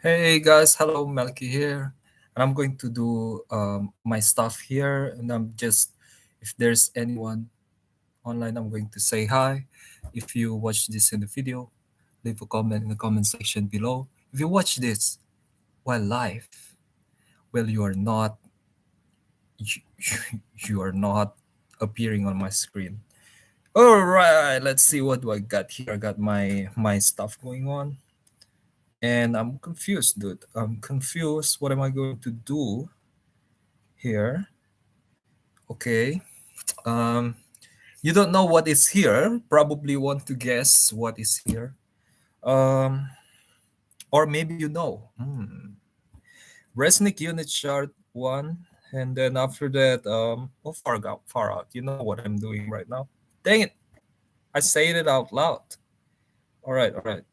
Hey guys, hello, Melky here. And I'm going to do my stuff here. And if there's anyone online, I'm going to say hi. If you watch this in the video, leave a comment in the comment section below. If you watch this while live, well, you, you are not appearing on my screen. All right, let's see what do I got here. I got my stuff going on, and I'm confused, dude. I'm confused. What am I going to do here? Okay. Um, you don't know what is here. Probably want to guess what is here. Um, or maybe you know. Resnick unit chart one, and then after that, far out. You know what I'm doing right now. Dang it! I said it out loud. All right, all right.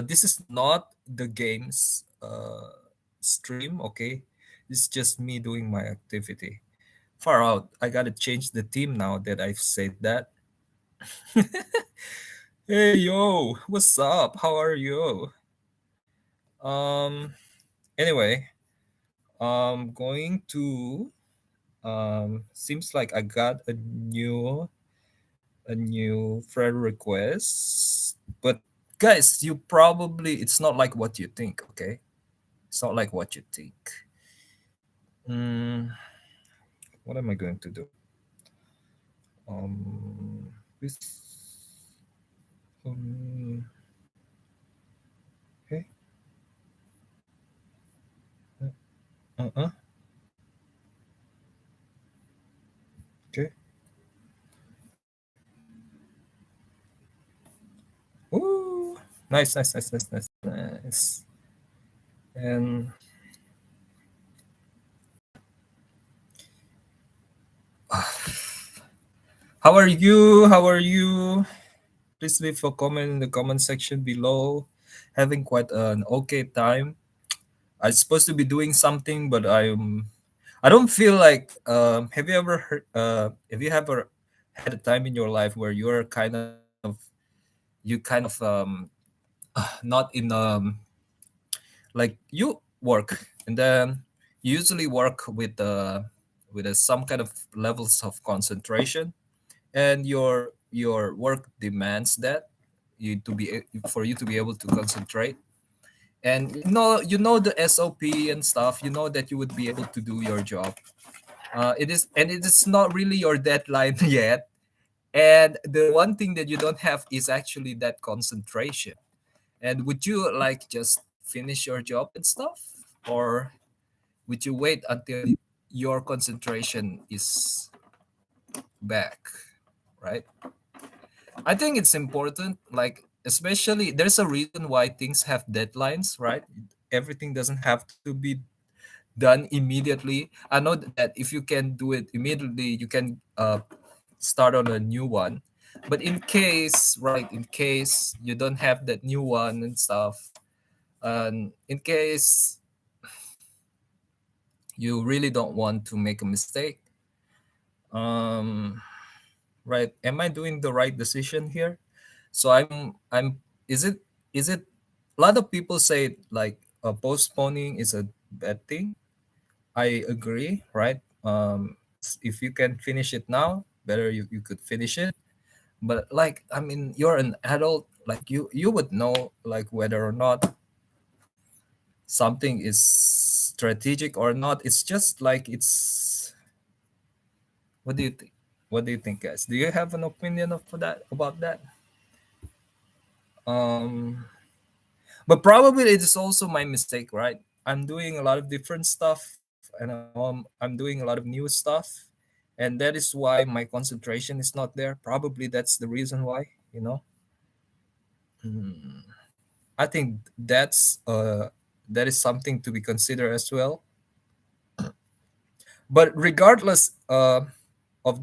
This is not the game's stream. Okay, it's just me doing my activity. Far out. I gotta change the team now that I've said that. Hey yo, what's up? How are you? Um anyway, I'm going to seems like I got a new friend request. But guys, you probably it's not like what you think, okay? It's not like what you think. Mm, what am I going to do? This um okay. Uh-uh. Okay. Ooh, nice, nice, nice, nice, nice, nice. And how are you? How are you? Please leave a comment in the comment section below. Having quite an okay time. I'm supposed to be doing something, but I don't feel like. Have you ever had a time in your life where you kind of not in like you work and then you usually work with some kind of levels of concentration, and your work demands that for you to be able to concentrate, and you know the SOP and stuff. You know that you would be able to do your job. It is not really your deadline yet, and the one thing that you don't have is actually that concentration. And would you like just finish your job and stuff, or would you wait until your concentration is back, right? I think it's important, like, especially there's a reason why things have deadlines, right? Everything doesn't have to be done immediately. I know that if you can do it immediately, you can start on a new one. But in case, right, in case you don't have that new one and stuff, and in case you really don't want to make a mistake, um right, am I doing the right decision here? So I'm is it a lot of people say, like, postponing is a bad thing. I agree, right? If you can finish it now, better you could finish it. But, like, I mean, you're an adult, like, you would know, like, whether or not something is strategic or not. It's just like it's what do you think? What do you think, guys? Do you have an opinion of that about that? Um, but probably it is also my mistake, right? I'm doing a lot of different stuff, and I'm doing a lot of new stuff, and that is why my concentration is not there. Probably that's the reason why, you know. Hmm. I think that is something to be considered as well. But regardless of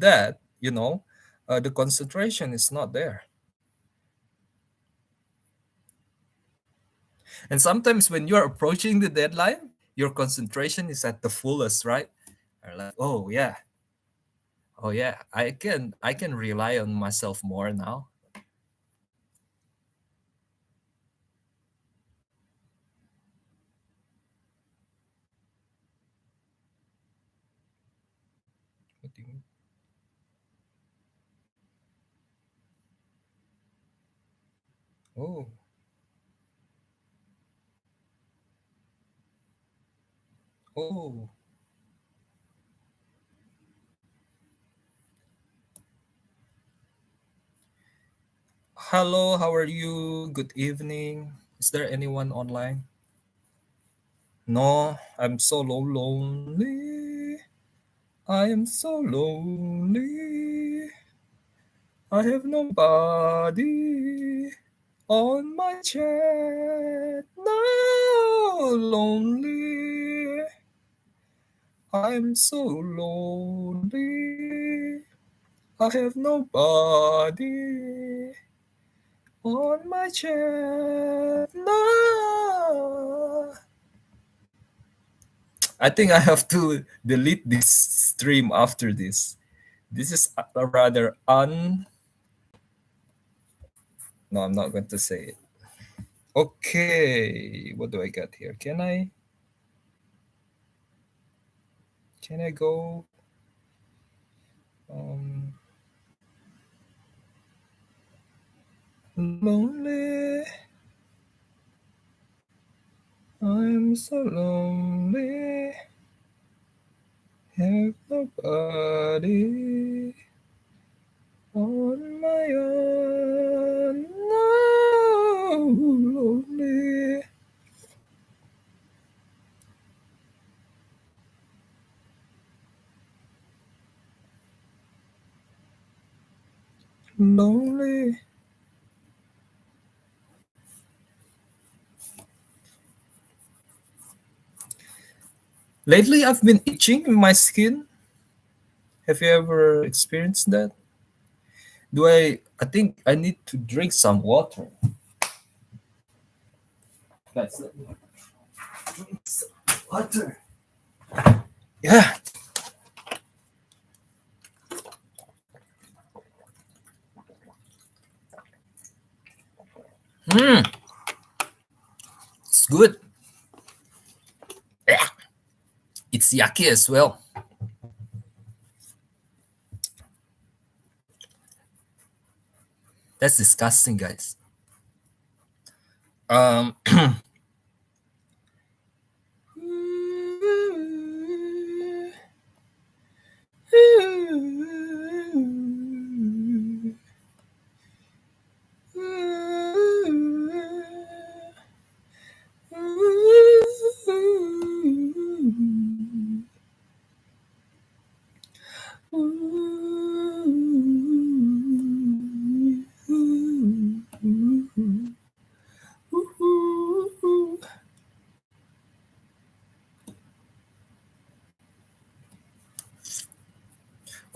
that, the concentration is not there. And sometimes when you're approaching the deadline, your concentration is at the fullest, right? You're like, oh yeah, I can rely on myself more now. Ding. Oh, oh. Hello, how are you? Good evening. Is there anyone online? No, I'm so lonely. I am so lonely. I have nobody on my chat. No, lonely. I'm so lonely. I have nobody on my chat. No. I think I have to delete this stream after this. This is a rather un. No, I'm not going to say it. Okay, what do I got here? Can I go? Um, lonely. I'm so lonely. Have nobody on my own. No, lonely. Lonely. Lately, I've been itching in my skin. Have you ever experienced that? Do I think I need to drink some water. Guys, let me drink some water. Yeah. Hmm. It's good. Yeah. It's yucky as well. That's disgusting, guys. Um.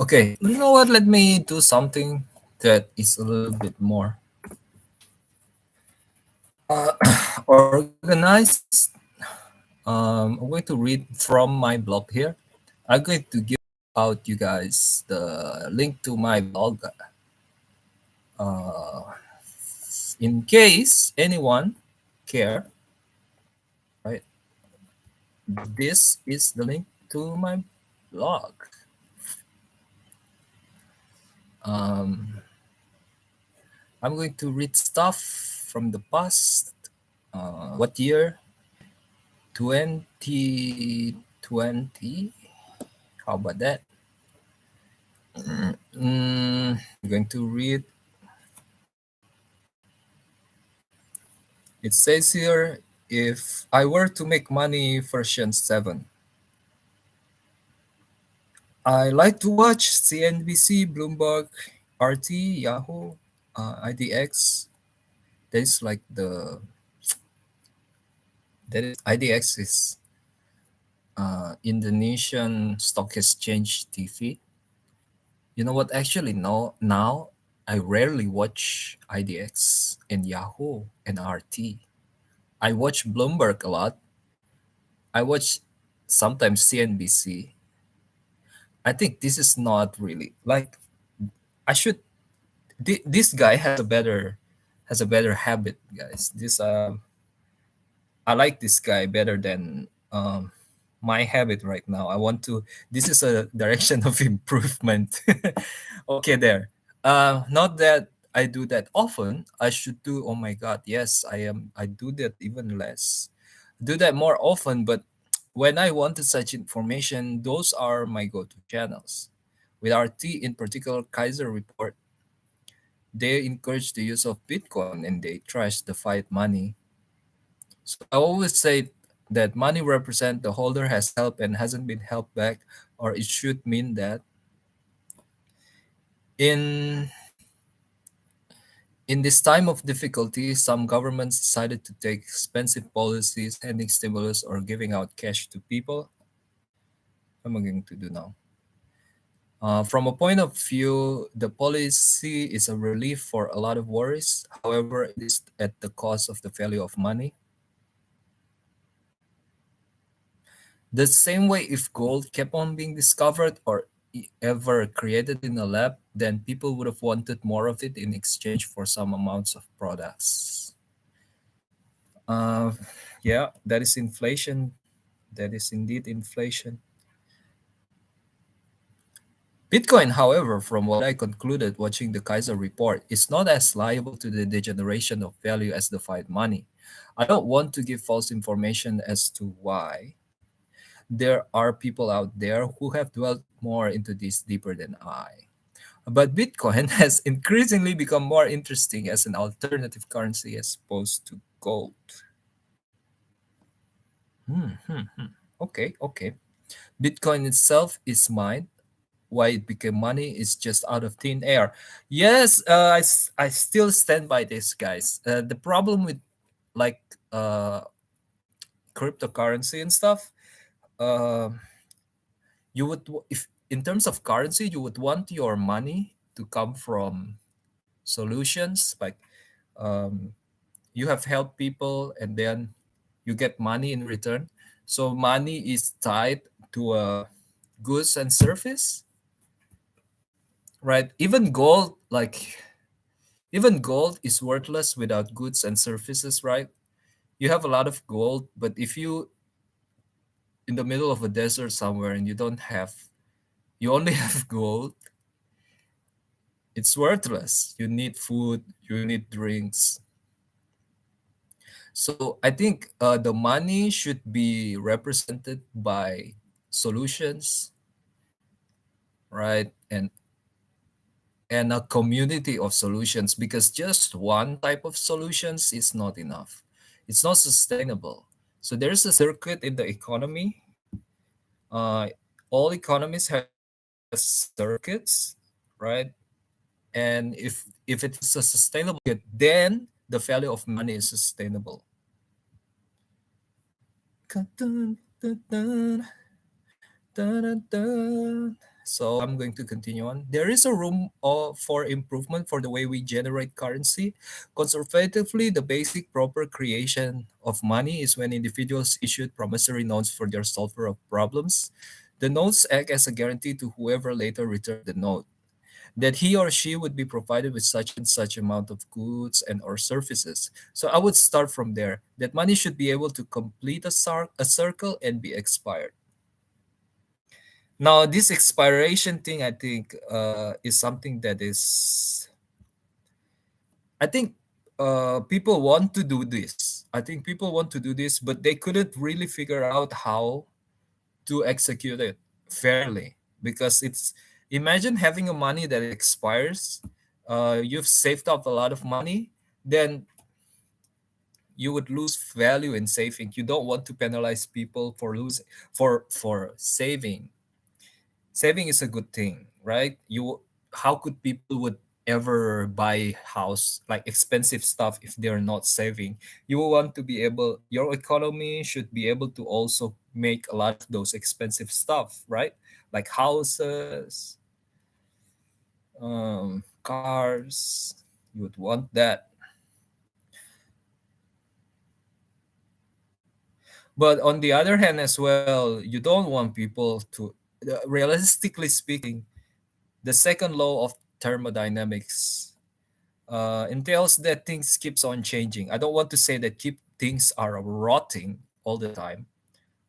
Okay, you know what? Let me do something that is a little bit more uh, organized. I'm going to read from my blog here. I'm going to give out you guys the link to my blog uh, in case anyone care. Right, this is the link to my blog. Um, I'm going to read stuff from the past. What year? 2020. How about that? I'm going to read. It says here, if I were to make money, version 7. I like to watch CNBC, Bloomberg, RT, Yahoo, IDX. That is like IDX is Indonesian Stock Exchange TV. You know what? Actually, no. Now I rarely watch IDX and Yahoo and RT. I watch Bloomberg a lot. I watch sometimes CNBC. I think this is not really like I should. This guy has a better habit, guys. This I like this guy better than my habit right now. I want to. This is a direction of improvement. Okay, there. Not that I do that often. I should do. Oh my God, yes, I am. I do that even less. Do that more often, but when I wanted such information, those are my go-to channels. With RT in particular, Kaiser report, they encourage the use of Bitcoin and they trash the fiat money. So I always say that money represents the holder has helped and hasn't been helped back, or it should mean that in in this time of difficulty, some governments decided to take expensive policies, handing stimulus or giving out cash to people. What am I going to do now? From a point of view, the policy is a relief for a lot of worries. However, it is at the cost of the value of money. The same way, if gold kept on being discovered or ever created in a lab, then people would have wanted more of it in exchange for some amounts of products. Uh, yeah, that is inflation. That is indeed inflation. Bitcoin, however, from what I concluded watching the Kaiser report, is not as liable to the degeneration of value as the fiat money. I don't want to give false information as to why. There are people out there who have dwelled more into this deeper than I. But Bitcoin has increasingly become more interesting as an alternative currency as opposed to gold. Okay, okay. Bitcoin itself is mined. Why it became money is just out of thin air. Yes, I still stand by this, guys. The problem with like uh, cryptocurrency and stuff, uh, if in terms of currency, you would want your money to come from solutions like um, you have helped people and then you get money in return. So money is tied to goods and service, right? Even gold is worthless without goods and services, right? You have a lot of gold, but if you in the middle of a desert somewhere and you only have gold, it's worthless. You need food, you need drinks. So I think the money should be represented by solutions, right? And a community of solutions, because just one type of solutions is not enough. It's not sustainable. So there's a circuit in the economy. Uh, all economies have circuits, right? And if it's a sustainable circuit, then the value of money is sustainable. So I'm going to continue on. There is a room for improvement for the way we generate currency. Conservatively, the basic proper creation of money is when individuals issued promissory notes for their solver of problems. The notes act as a guarantee to whoever later returned the note that he or she would be provided with such and such amount of goods and or services. So I would start from there. That money should be able to complete a circle and be expired. Now, this expiration thing, I think, is something that is, I think, people want to do this. I think people want to do this, but they couldn't really figure out how to execute it fairly because imagine having a money that expires. You've saved up a lot of money, then you would lose value in saving. You don't want to penalize people for losing for saving. Saving is a good thing, right? How could people would ever buy house like expensive stuff if they're not saving? You want to be able, your economy should be able to also make a lot of those expensive stuff, right? Like houses, cars. You would want that. But on the other hand as well, you don't want people to realistically speaking, the second law of thermodynamics entails that things keeps on changing. I don't want to say that keep things are rotting all the time.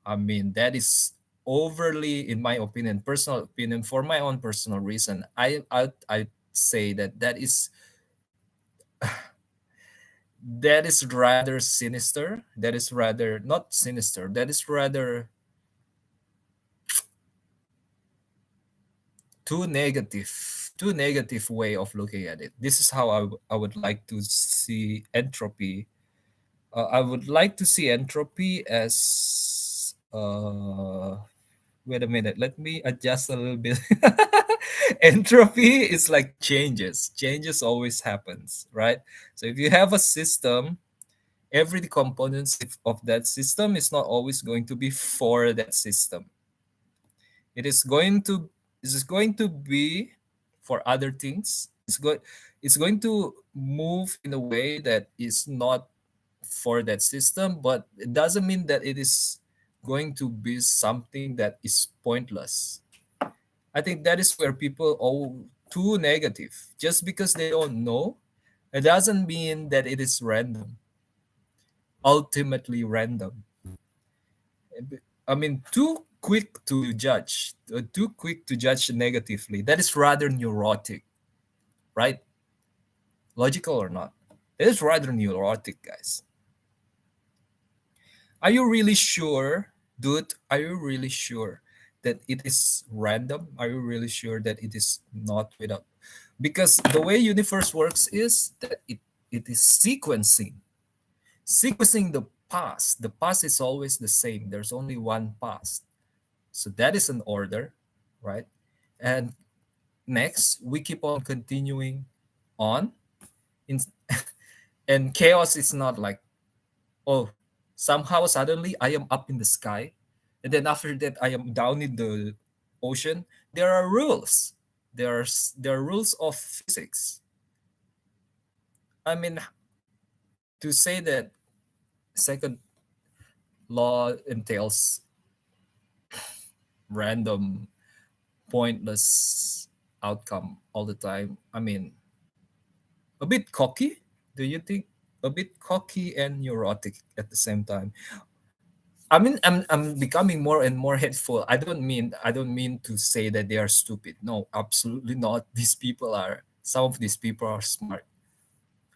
I mean, that is overly, in my opinion, personal opinion, for my own personal reason. I say that that is rather sinister. That is rather not sinister. That is rather too negative, too negative way of looking at it. This is how I would like to see entropy. I would like to see entropy as wait a minute, let me adjust a little bit. Entropy is like changes. Changes always happens, right? So if you have a system, every components of that system is not always going to be for that system. It is going to be for other things. It's going to move in a way that is not for that system, but it doesn't mean that it is going to be something that is pointless. I think that is where people are too negative. Just because they don't know, it doesn't mean that it is random, ultimately random. I mean, too quick to judge, too quick to judge negatively. That is rather neurotic, right? Logical or not? That is rather neurotic, guys. Are you really sure, dude? Are you really sure that it is random? Are you really sure that it is not without? Because the way universe works is that it is sequencing the past. The past is always the same. There's only one past. So that is an order, right? And next, we keep on continuing on. In, and chaos is not like, oh, somehow suddenly I am up in the sky. And then after that, I am down in the ocean. There are rules. There are rules of physics. I mean, to say that second law entails random, pointless outcome all the time. I mean, a bit cocky, do you think? A bit cocky and neurotic at the same time. I mean, I'm becoming more and more hateful. I don't mean to say that they are stupid. No, absolutely not. These people are some of these people are smart.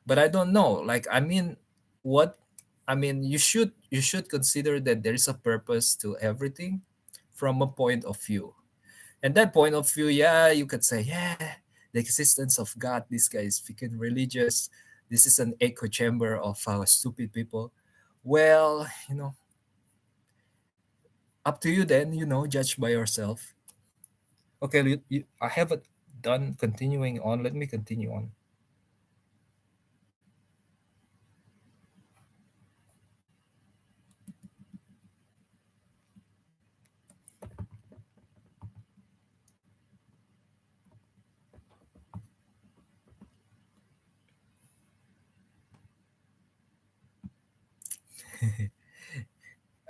But I don't know. Like, I mean, what I mean, you should consider that there is a purpose to everything from a point of view. And that point of view, yeah, you could say, yeah, the existence of God, this guy is freaking religious. This is an echo chamber of stupid people. Well, up to you then, judge by yourself. Okay, I haven't done continuing on. Let me continue on.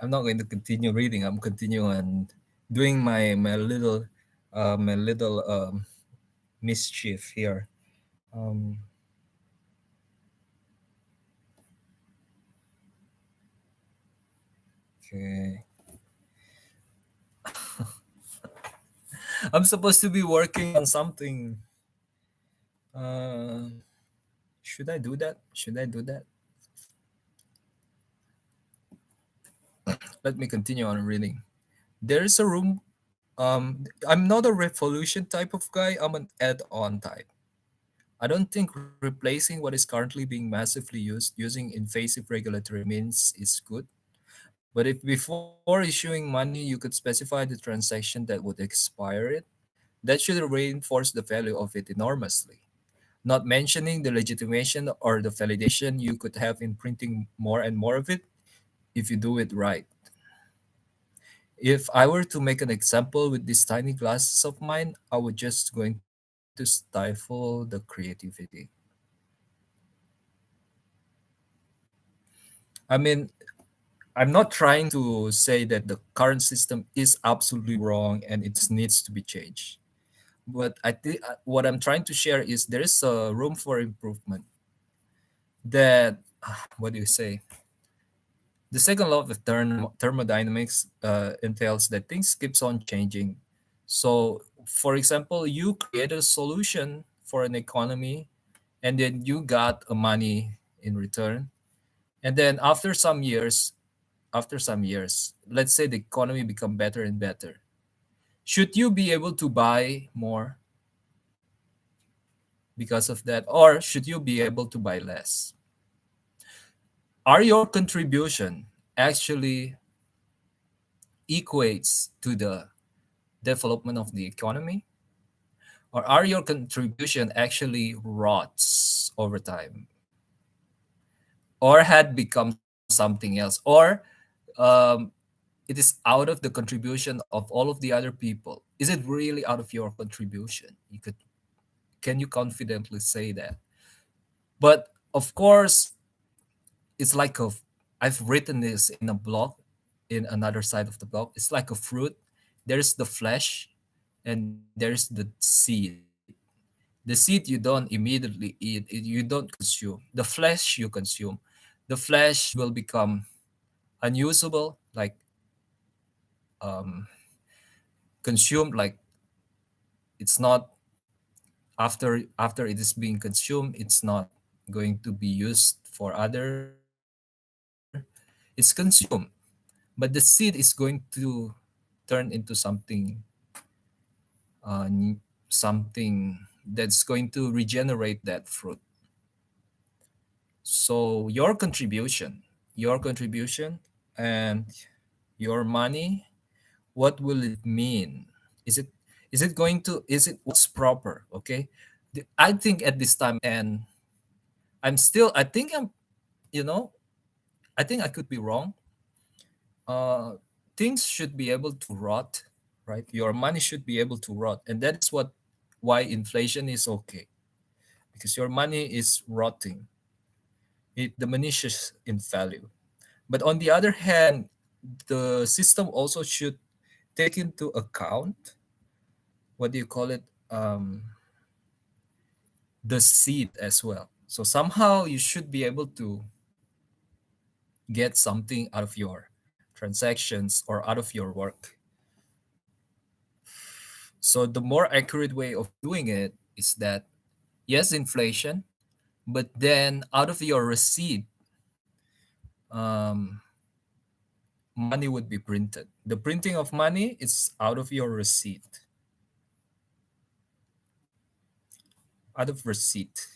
I'm not going to continue reading. I'm continuing on doing my little mischief here. Um, okay. I'm supposed to be working on something. Uh, should I do that? Should I do that? Let me continue on reading. There is a room. I'm not a revolution type of guy. I'm an add-on type. I don't think replacing what is currently being massively used using invasive regulatory means is good. But if before issuing money you could specify the transaction that would expire it, that should reinforce the value of it enormously. Not mentioning the legitimation or the validation you could have in printing more and more of it if you do it right. If I were to make an example with these tiny glasses of mine, I would just going to stifle the creativity. I mean, I'm not trying to say that the current system is absolutely wrong and it needs to be changed. But I think what I'm trying to share is there is a room for improvement. That what do you say? The second law of thermodynamics entails that things keeps on changing. So, for example, you create a solution for an economy, and then you got a money in return. And then after some years, let's say the economy become better and better. Should you be able to buy more because of that, or should you be able to buy less? Are your contribution actually equates to the development of the economy, or are your contribution actually rots over time, or had become something else, or um, it is out of the contribution of all of the other people? Is it really out of your contribution? Can you confidently say that? But of course, it's like a I've written this in a blog, in another side of the blog. It's like a fruit. There's the flesh and there's the seed. The seed you don't immediately eat, you don't consume. The flesh you consume. The flesh will become unusable, like um, consumed, like it's not after it is being consumed, it's not going to be used for other. It's consumed, but the seed is going to turn into something that's going to regenerate that fruit. So your contribution and your money, what will it mean? Is it is it going to is it what's proper? Okay. I think at this time, and I think you know I think I could be wrong. uh Things should be able to rot, right? Your money should be able to rot, and that is why inflation is okay, because your money is rotting. It diminishes in value. But on the other hand, the system also should take into account, what do you call it, the seed as well. So somehow you should be able to get something out of your transactions or out of your work. So the more accurate way of doing it is that, yes, inflation, but then out of your receipt, um, money would be printed. The printing of money is out of your receipt, out of receipt.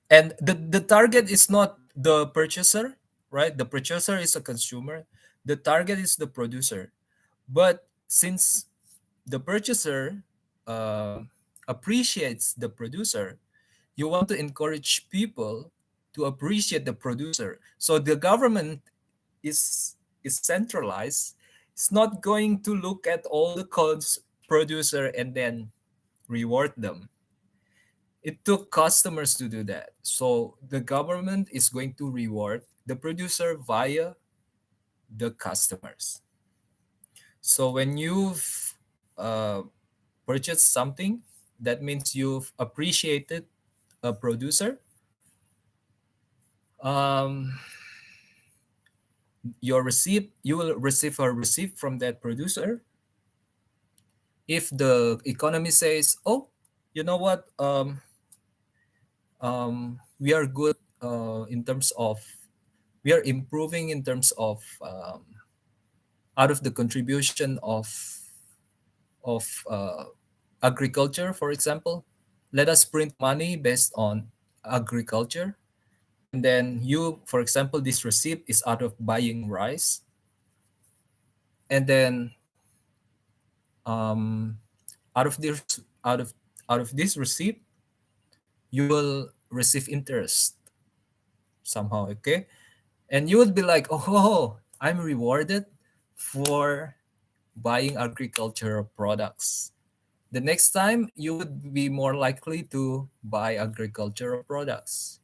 And the target is not the purchaser, right? The purchaser is a consumer. The target is the producer. But since the purchaser appreciates the producer, you want to encourage people to appreciate the producer. So the government is centralized. It's not going to look at all the codes producer and then reward them. It took customers to do that. So the government is going to reward the producer via the customers. So when you've uh, purchased something, that means you've appreciated a producer. Um, you will receive a receipt from that producer. If the economy says, "Oh, you know what? We are good in terms of we are improving in terms of out of the contribution of agriculture, for example. Let us print money based on agriculture, and then you, for example, this receipt is out of buying rice, and then um, out of this out of out of this receipt, you will receive interest somehow. Okay, and you would be like, oh, I'm rewarded for buying agricultural products. The next time you would be more likely to buy agricultural products.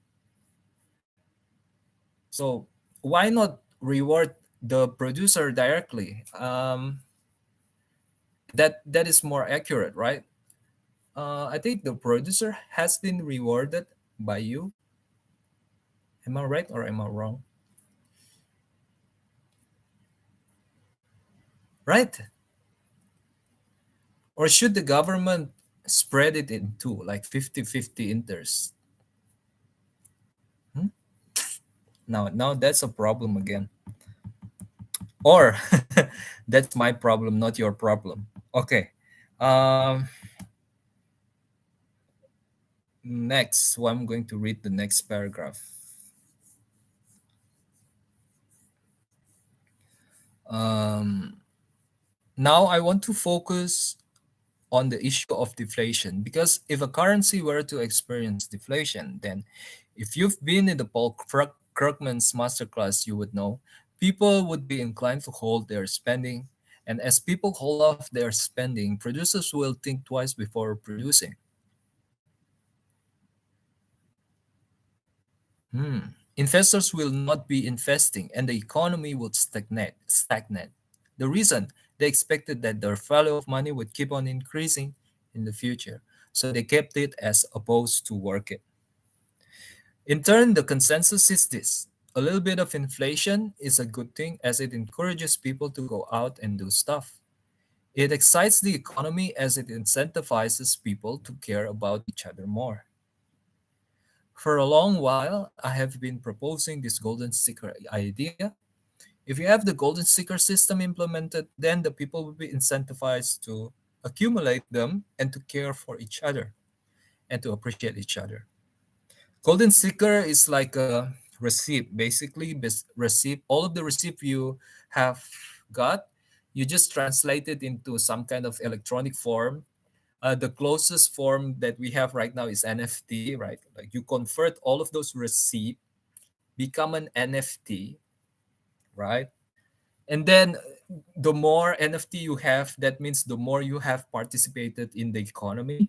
So why not reward the producer directly? That is more accurate, right? I think the producer has been rewarded by you. Am I right or am I wrong? right? Or should the government spread it in two, like 50-50 interest? Hmm? Now that's a problem again. Or that's my problem, not your problem. Okay. Um, Next, well, I'm going to read the next paragraph. Um, Now I want to focus on the issue of deflation, because if a currency were to experience deflation, then if you've been in the Paul Krugman's masterclass, you would know people would be inclined to hold their spending. And as people hold off their spending, producers will think twice before producing. Investors will not be investing and the economy would stagnate. The reason, they expected that their value of money would keep on increasing in the future. So they kept it as opposed to work it. In turn, the consensus is this: a little bit of inflation is a good thing as it encourages people to go out and do stuff. It excites the economy as it incentivizes people to care about each other more. For a long while, I have been proposing this golden sticker idea. If you have the golden sticker system implemented, then the people will be incentivized to accumulate them and to care for each other and to appreciate each other. Golden sticker is like a receipt, basically. Receipt, all of the receipt you have got, you just translate it into some kind of electronic form. The closest form that we have right now is NFT, right? Like you convert all of those receipts, become an NFT, right? And then the more NFT you have, that means the more you have participated in the economy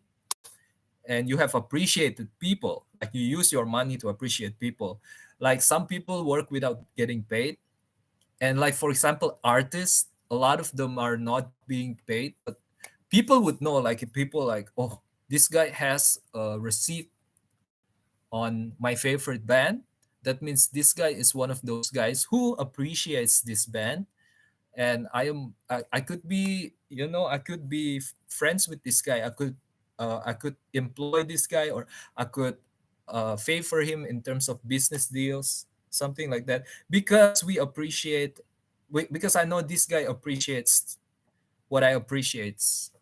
and you have appreciated people. Like you use your money to appreciate people. Like some people work without getting paid. And like for example, artists, a lot of them are not being paid, but people would know, like if people like, oh, this guy has a receipt on my favorite band. That means this guy is one of those guys who appreciates this band. And I could be, I could be friends with this guy. I could employ this guy, or I could favor him in terms of business deals, something like that, because because I know this guy appreciates what I appreciates,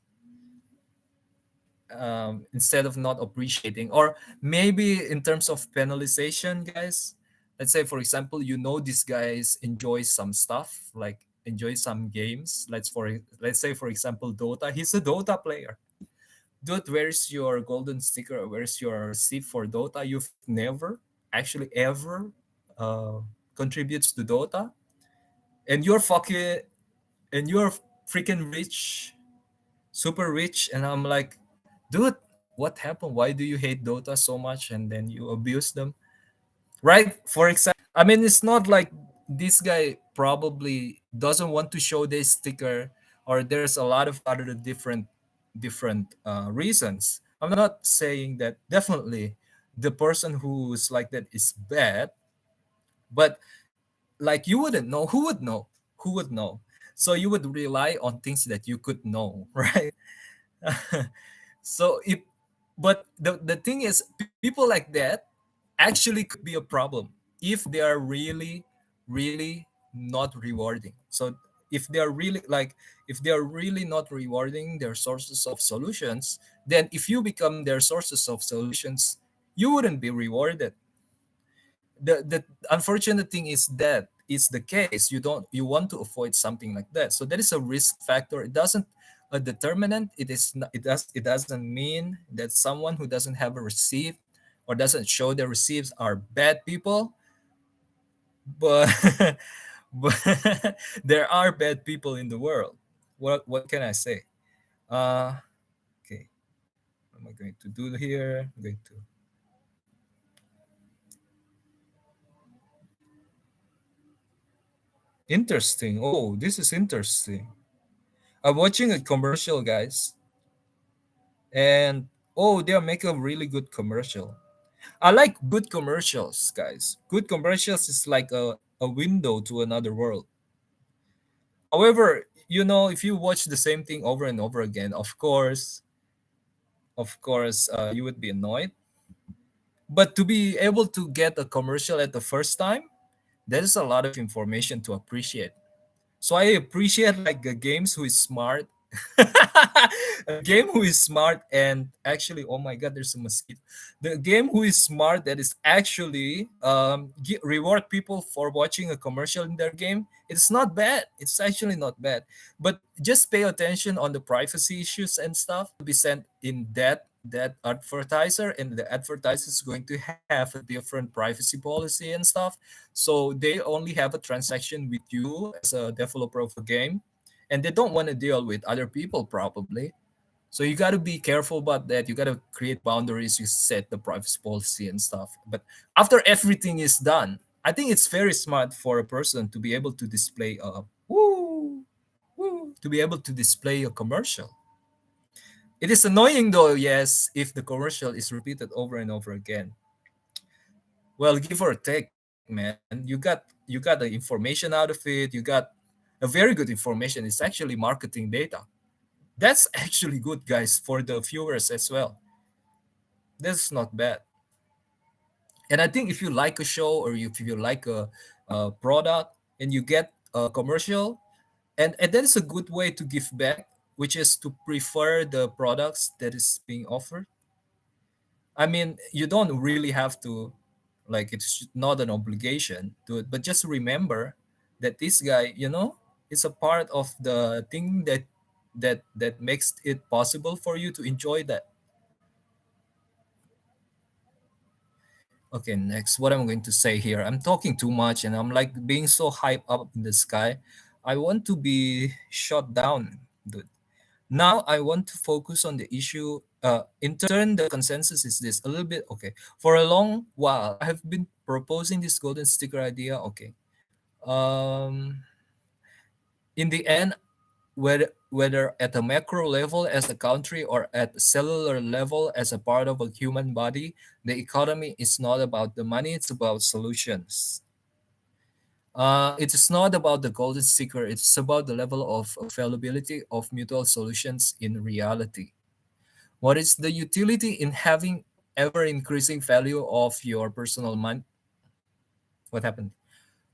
instead of not appreciating. Or maybe in terms of penalization, guys, let's say for example, these guys enjoy some stuff, like enjoy some games. Let's say for example, Dota. He's a Dota player. Dude, where's your golden sticker? Where's your receipt for Dota? You've never actually ever uh, contributes to Dota, and you're freaking rich, super rich. And I'm like, dude, what happened? Why do you hate Dota so much and then you abuse them? Right? For example, I mean, it's not like this guy probably doesn't want to show this sticker, or there's a lot of other different reasons. I'm not saying that definitely the person who's like that is bad, but like you wouldn't know. Who would know? Who would know? So you would rely on things that you could know, right? So if but the thing is, people like that actually could be a problem if they are really, really not rewarding. So if they are really like if they are really not rewarding their sources of solutions, then if you become their sources of solutions, you wouldn't be rewarded. The unfortunate thing is that is the case. You want to avoid something like that, so that is a risk factor. It doesn't a determinant. It is not, it doesn't mean that someone who doesn't have a receipt or doesn't show their receipts are bad people, but but there are bad people in the world. What can I say? Okay, what am I going to do here? I'm going to interesting. Oh, this is interesting. I'm watching a commercial, guys, and oh, they're making a really good commercial. I like good commercials, guys. Good commercials is like a window to another world. However, if you watch the same thing over and over again, of course, you would be annoyed. But to be able to get a commercial at the first time, there is a lot of information to appreciate. So I appreciate like a games who is smart, a game who is smart and actually, oh my god, there's a mosquito. The game who is smart that is actually reward people for watching a commercial in their game. It's not bad. It's actually not bad. But just pay attention on the privacy issues and stuff to be sent in that advertiser, and the advertiser is going to have a different privacy policy and stuff. So they only have a transaction with you as a developer of a game, and they don't want to deal with other people probably. So you got to be careful about that. You got to create boundaries. You set the privacy policy and stuff. But after everything is done, I think it's very smart for a person to be able to display a woo, to be able to display a commercial. It is annoying though, yes, if the commercial is repeated over and over again. Well, give or take, man. You got the information out of it. You got a very good information. It's actually marketing data. That's actually good, guys, for the viewers as well. That's not bad. And I think if you like a show, or if you like a product and you get a commercial, and that is a good way to give back, which is to prefer the products that is being offered. I mean, you don't really have to, like, it's not an obligation to it, but just remember that this guy, is a part of the thing that makes it possible for you to enjoy that. Okay, next, what I'm going to say here. I'm talking too much and I'm like being so hyped up in the sky. I want to be shut down, dude. Now I want to focus on the issue. In turn, the consensus is this a little bit. Okay, for a long while, I have been proposing this golden sticker idea. Okay, um, in the end, whether at a macro level as a country or at a cellular level as a part of a human body, the economy is not about the money. It's about solutions. It is not about the golden sticker. It's about the level of availability of mutual solutions in reality. What is the utility in having ever increasing value of your personal money? What happened?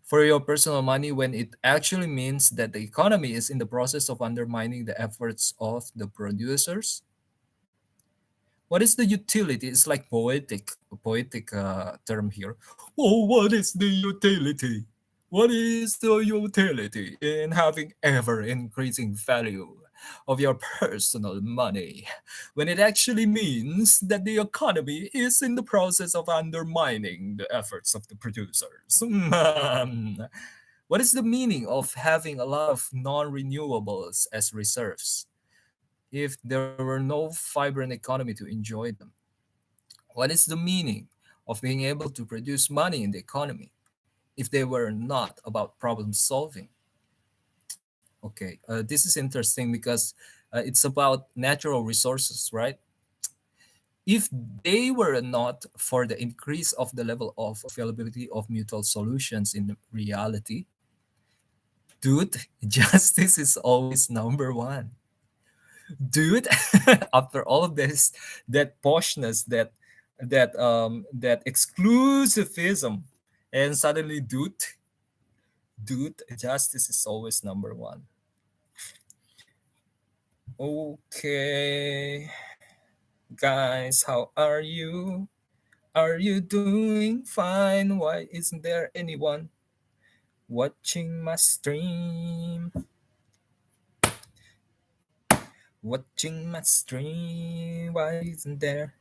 For your personal money, when it actually means that the economy is in the process of undermining the efforts of the producers? What is the utility? It's like poetic term here. Oh, what is the utility? What is the utility in having ever increasing value of your personal money when it actually means that the economy is in the process of undermining the efforts of the producers? What is the meaning of having a lot of non renewables as reserves if there were no vibrant economy to enjoy them? What is the meaning of being able to produce money in the economy if they were not about problem solving? Okay, this is interesting because it's about natural resources, right? If they were not for the increase of the level of availability of mutual solutions in reality, dude, justice is always number one. Dude, after all of this, that poshness, that exclusivism, and suddenly, dude, justice is always number one. Okay, guys, how are you? Are you doing fine? Why isn't there anyone watching my stream? Watching my stream. Why isn't there?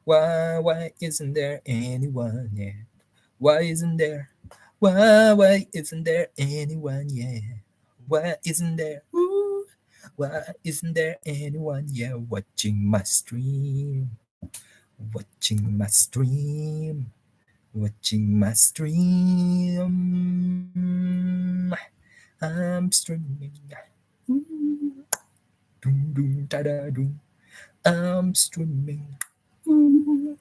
Why isn't there anyone yet? Why isn't there? Why isn't there anyone yet? Why isn't there? Ooh, why isn't there anyone yet watching my stream? Watching my stream. Watching my stream. I'm streaming. Ooh, doom doom da da doom. I'm streaming. Ooh,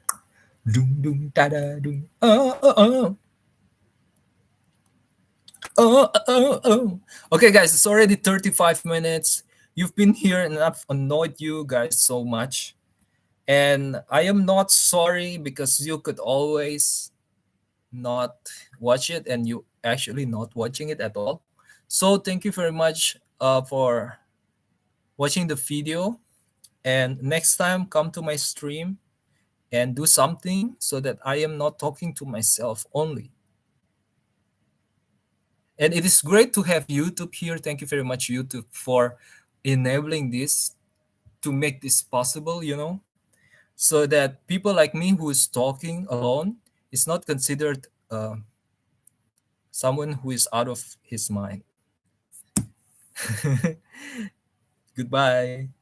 doom doom da da doom. Oh oh oh Okay, guys, it's already 35 minutes. You've been here and I've annoyed you guys so much. And I am not sorry because you could always not watch it and you actually not watching it at all. So thank you very much for watching the video. And next time, come to my stream and do something so that I am not talking to myself only. And it is great to have YouTube here. Thank you very much, YouTube, for enabling this to make this possible, so that people like me who is talking alone is not considered someone who is out of his mind. Goodbye.